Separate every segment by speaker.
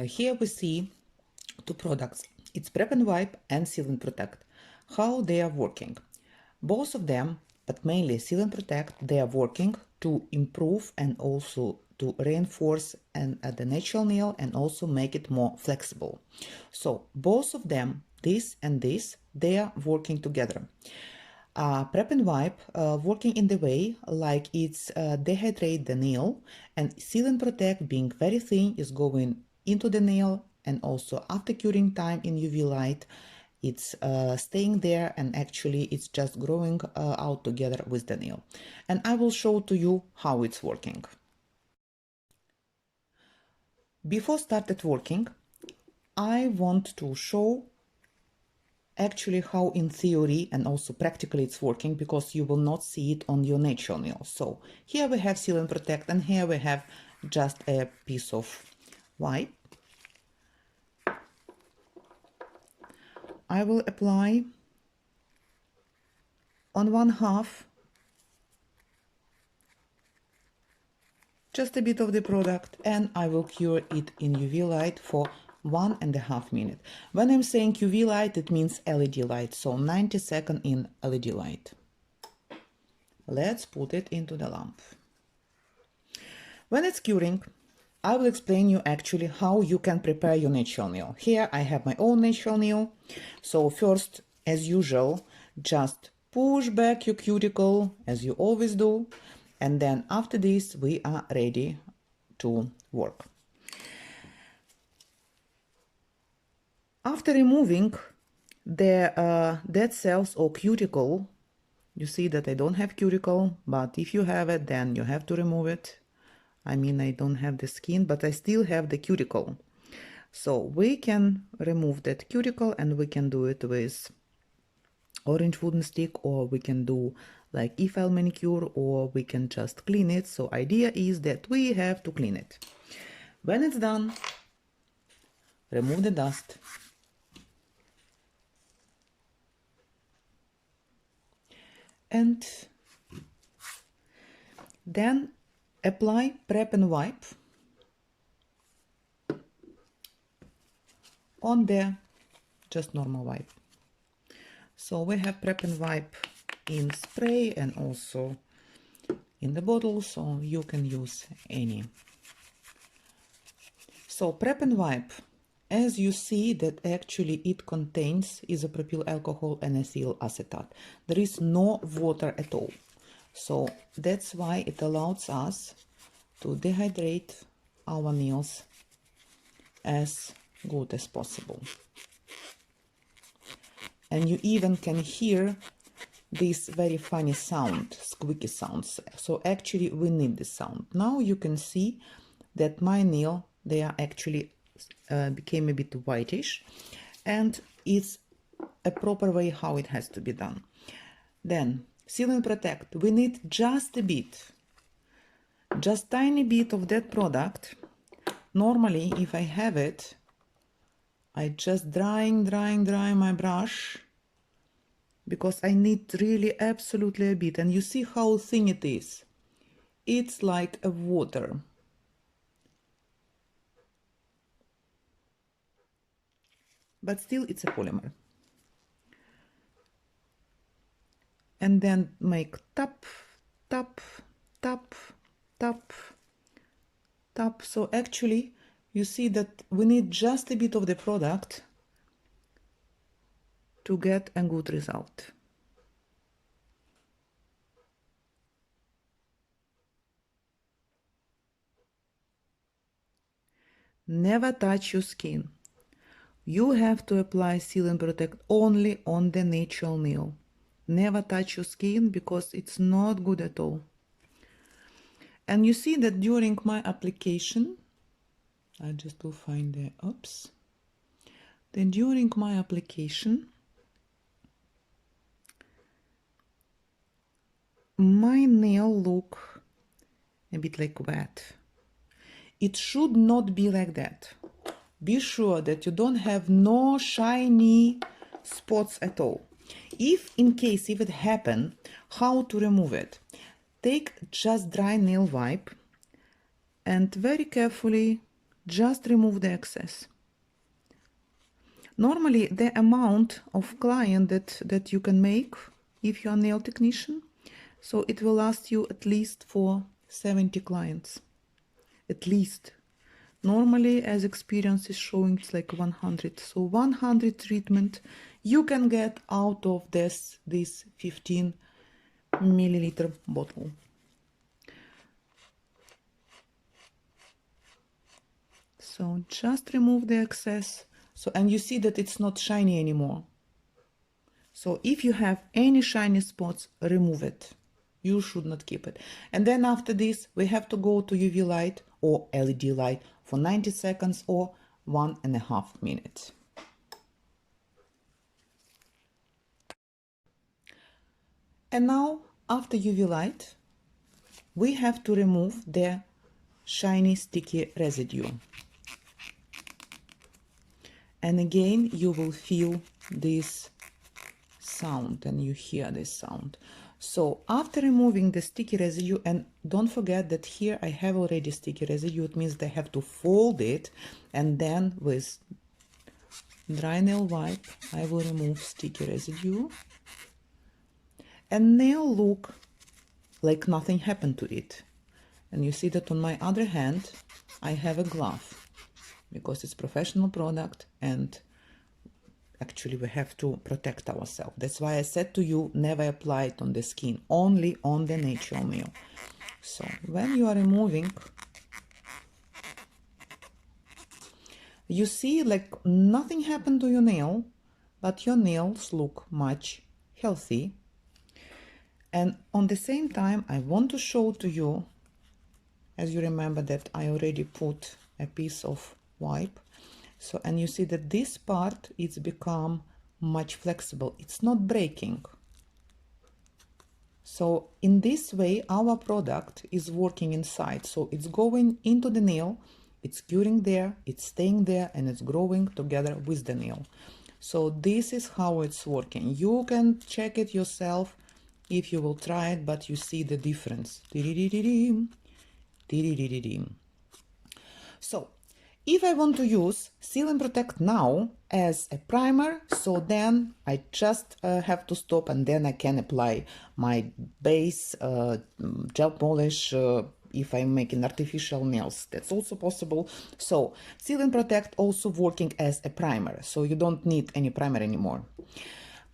Speaker 1: Here we see two products. It's Prep&Wipe and Seal&Protect. How they are working. Both of them, but mainly Seal&Protect, they are working to improve and also to reinforce the natural nail and also make it more flexible. So both of them, this and this, they are working together. Prep&Wipe working in the way like it's dehydrate the nail, and Seal&Protect being very thin is going into the nail, and also after curing time in UV light it's staying there, and actually it's just growing out together with the nail. And I will show to you how it's working. Before started working, I want to show actually how in theory and also practically it's working, because you will not see it on your natural nail. So here we have Seal&Protect, and here we have just a piece of white. I will apply on 1/2 just a bit of the product, and I will cure it in UV light for 1.5 minutes. When I'm saying UV light, it means LED light, so 90 seconds in LED light. Let's put it into the lamp. When it's curing, I will explain you actually how you can prepare your natural nail. Here I have my own natural nail. So first, as usual, just push back your cuticle as you always do. And then after this, we are ready to work. After removing the dead cells or cuticle, you see that I don't have cuticle, but if you have it, then you have to remove it. I mean, I don't have the skin, but I still have the cuticle. So we can remove that cuticle, and we can do it with orange wooden stick, or we can do like e-file manicure, or we can just clean it. So idea is that we have to clean it. When it's done, remove the dust. And then apply Prep&Wipe on the just normal wipe. So we have Prep&Wipe in spray and also in the bottle, so you can use any. So Prep&Wipe, as you see that actually it contains isopropyl alcohol and ethyl acetate. There is no water at all. So that's why it allows us to dehydrate our nails as good as possible. And you even can hear this very funny sound, squeaky sounds. So actually we need this sound. Now you can see that my nail, they are actually became a bit whitish, and it's a proper way how it has to be done. Then Seal&Protect, we need just a bit, just tiny bit of that product. Normally if I have it, I just dry my brush, because I need really absolutely a bit. And you see how thin it is. It's like a water. But still it's a polymer. And then make tap, tap, tap, tap, tap. So actually you see that we need just a bit of the product to get a good result. Never touch your skin. You have to apply Seal&Protect only on the natural nail. Never touch your skin, because it's not good at all. And you see that during my application, I just will find the oops. Then during my application, my nail look a bit like wet. It should not be like that. Be sure that you don't have no shiny spots at all. If in case if it happen, how to remove it? Take just dry nail wipe and very carefully Just remove the excess. Normally, the amount of client that you can make if you're a nail technician, so it will last you at least for 70 clients. At least. Normally, as experience is showing, it's like 100. So 100 treatment you can get out of this 15 milliliter bottle. So just remove the excess. So, and you see that it's not shiny anymore. So if you have any shiny spots, remove it. You should not keep it. And then after this, we have to go to UV light or LED light for 90 seconds or 1.5 minutes. And now, after UV light, we have to remove the shiny sticky residue. And again, you will feel this sound and you hear this sound. So after removing the sticky residue, and don't forget that here I have already sticky residue, it means they have to fold it, and then with dry nail wipe I will remove sticky residue, and nail look like nothing happened to it. And you see that on my other hand I have a glove because it's professional product and actually we have to protect ourselves. That's why I said to you, never apply it on the skin, only on the natural nail. So when you are removing, you see like nothing happened to your nail, but your nails look much healthy. And on the same time, I want to show to you, as you remember that I already put a piece of wipe. So, and you see that this part is become much flexible. It's not breaking. So in this way, our product is working inside. So it's going into the nail, it's curing there, it's staying there, and it's growing together with the nail. So this is how it's working. You can check it yourself if you will try it, but you see the difference. So if I want to use Seal&Protect now as a primer, so then I just have to stop and then I can apply my base gel polish if I'm making artificial nails. That's also possible. So Seal&Protect also working as a primer, so you don't need any primer anymore.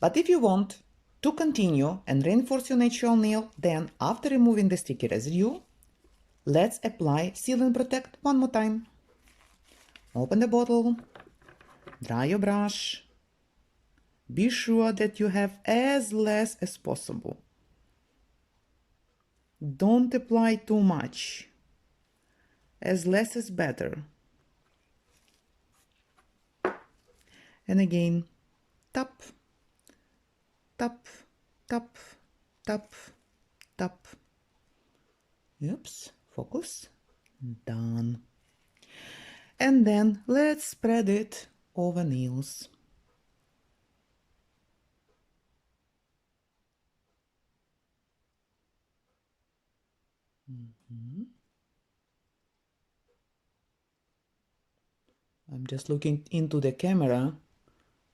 Speaker 1: But if you want to continue and reinforce your natural nail, then after removing the sticky residue, let's apply Seal&Protect one more time. Open the bottle, dry your brush, be sure that you have as less as possible. Don't apply too much, as less is better. And again, tap, tap, tap, tap, tap. Oops, focus, done. And then let's spread it over nails. I'm just looking into the camera,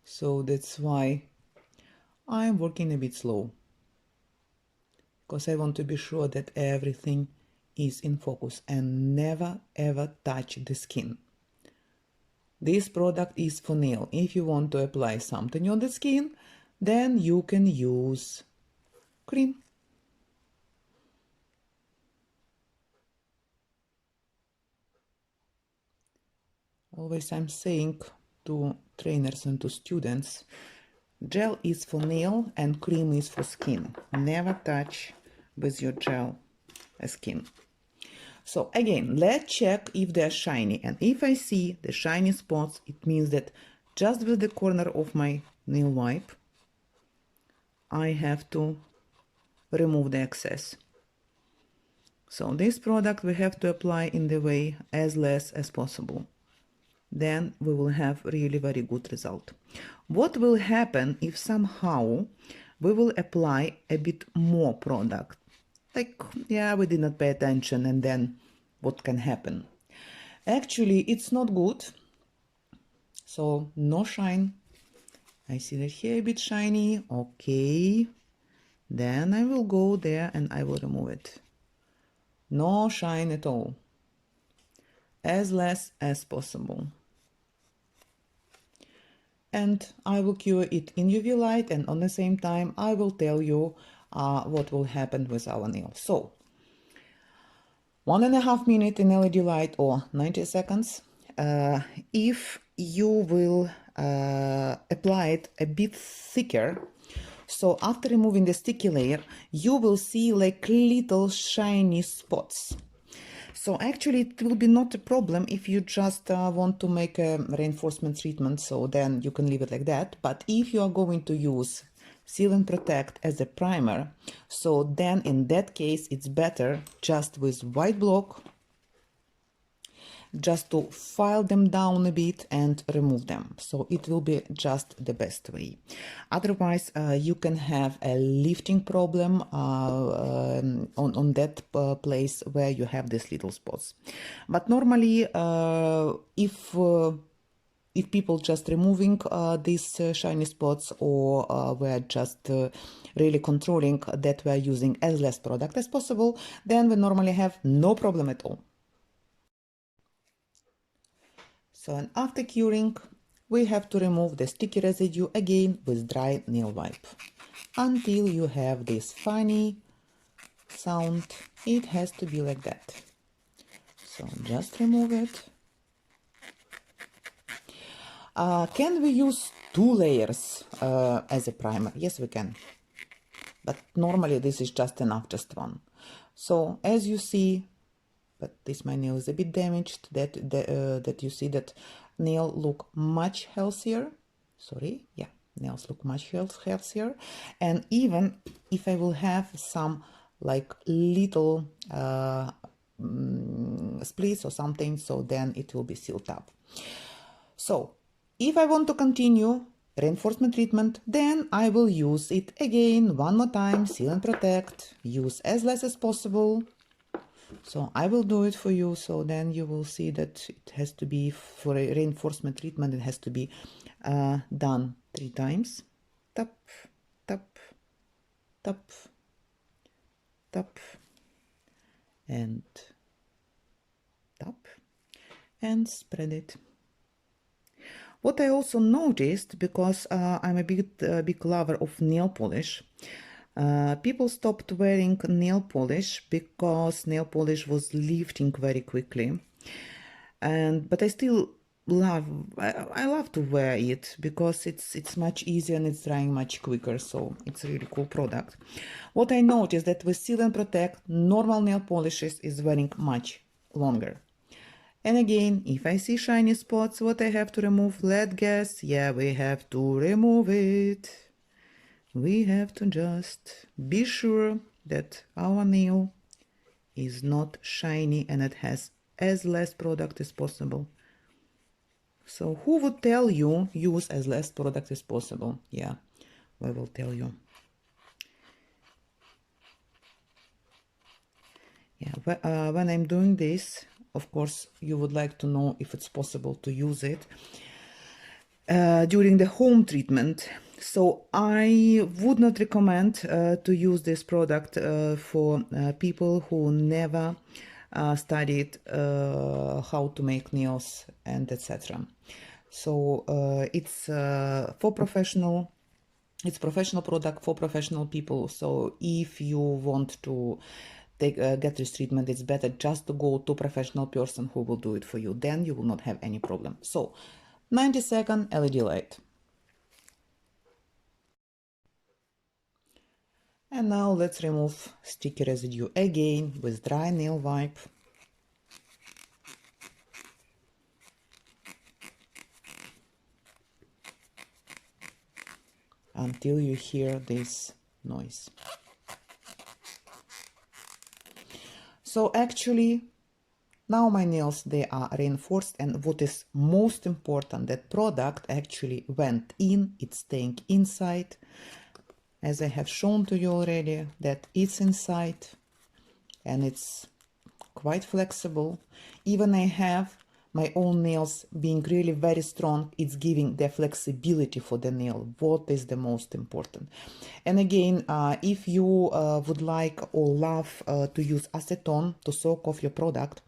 Speaker 1: so that's why I'm working a bit slow, because I want to be sure that everything is in focus and never ever touch the skin. This product is for nail. If you want to apply something on the skin, then you can use cream. Always I'm saying to trainers and to students, gel is for nail and cream is for skin. Never touch with your gel skin. So again, let's check if they're shiny. And if I see the shiny spots, it means that just with the corner of my nail wipe, I have to remove the excess. So this product we have to apply in the way as less as possible. Then we will have really very good result. What will happen if somehow we will apply a bit more product? Like, yeah, we did not pay attention, and then what can happen? Actually, it's not good. So no shine. I see that here a bit shiny. Okay. Then I will go there and I will remove it. No shine at all. As less as possible. And I will cure it in UV light, and on the same time I will tell you what will happen with our nail. So 1.5 minutes in LED light or 90 seconds. If you will apply it a bit thicker, so after removing the sticky layer, you will see like little shiny spots. So actually it will be not a problem if you just want to make a reinforcement treatment, so then you can leave it like that. But if you are going to use Seal and Protect as a primer, so then in that case it's better just with white block, just to file them down a bit and remove them. So it will be just the best way. Otherwise, you can have a lifting problem on that place where you have these little spots. But normally, if people just removing these shiny spots, or we're just really controlling that we're using as less product as possible, then we normally have no problem at all. So, and after curing, we have to remove the sticky residue again with dry nail wipe. Until you have this funny sound, it has to be like that. So just remove it. Can we use 2 layers as a primer? Yes, we can. But normally this is just enough, just one. So as you see, but this my nail is a bit damaged, that you see that nail look much healthier. Sorry, yeah, nails look much healthier. And even if I will have some like little splits or something, so then it will be sealed up. So if I want to continue reinforcement treatment, then I will use it again one more time, Seal and Protect, use as less as possible. So I will do it for you, so then you will see that it has to be, for a reinforcement treatment, it has to be done 3 times. Tap, tap, tap, tap, and tap, and spread it. What I also noticed, because I'm a big lover of nail polish, people stopped wearing nail polish because nail polish was lifting very quickly. But I still I love to wear it because it's much easier and it's drying much quicker, so it's a really cool product. What I noticed that with Seal and Protect, normal nail polishes is wearing much longer. And again, if I see shiny spots, what I have to remove, let's guess, yeah, we have to remove it. We have to just be sure that our nail is not shiny and it has as less product as possible. So who would tell you use as less product as possible? Yeah, we will tell you. Yeah, when I'm doing this, of course, you would like to know if it's possible to use it during the home treatment. So I would not recommend to use this product for people who never studied how to make nails and etc. So it's for professional. It's professional product for professional people. So if you want to get this treatment, it's better just to go to a professional person who will do it for you. Then you will not have any problem. So 90-second LED light. And now let's remove sticky residue again with dry nail wipe. Until you hear this noise. So actually, now my nails, they are reinforced, and what is most important, that product actually went in, it's staying inside. As I have shown to you already, that it's inside and it's quite flexible. Even I have my own nails being really very strong, it's giving the flexibility for the nail, what is the most important. And again, if you would like or love to use acetone to soak off your product,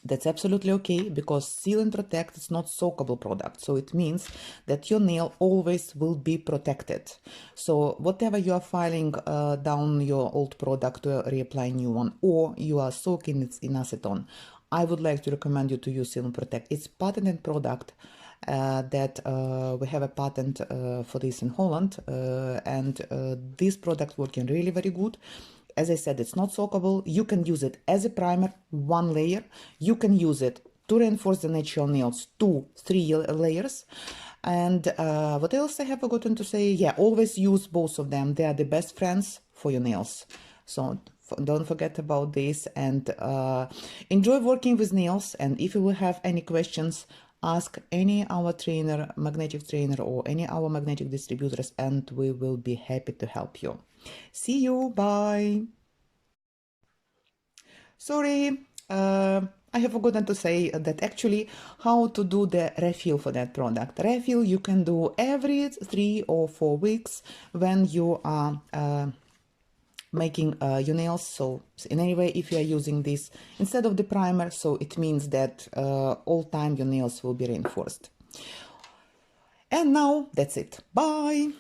Speaker 1: that's absolutely okay, because Seal and Protect is not soakable product. So it means that your nail always will be protected. So whatever you are filing down your old product to reapply new one, or you are soaking it in acetone, I would like to recommend you to use Seal and Protect. It's patented product. That we have a patent for this in Holland, and this product working really very good. As I said, it's not soakable. You can use it as a primer, one layer. You can use it to reinforce the natural nails, 2-3 layers. And what else I have forgotten to say? Yeah, always use both of them. They are the best friends for your nails. So don't forget about this, and enjoy working with nails. And if you will have any questions, ask any our trainer, magnetic trainer, or any our magnetic distributors, and we will be happy to help you. See you, bye. Sorry, I have forgotten to say that actually how to do the refill for that product. Refill you can do every 3 or 4 weeks when you are making your nails. So in any way, if you are using this instead of the primer, so it means that all time your nails will be reinforced. And now that's it. Bye.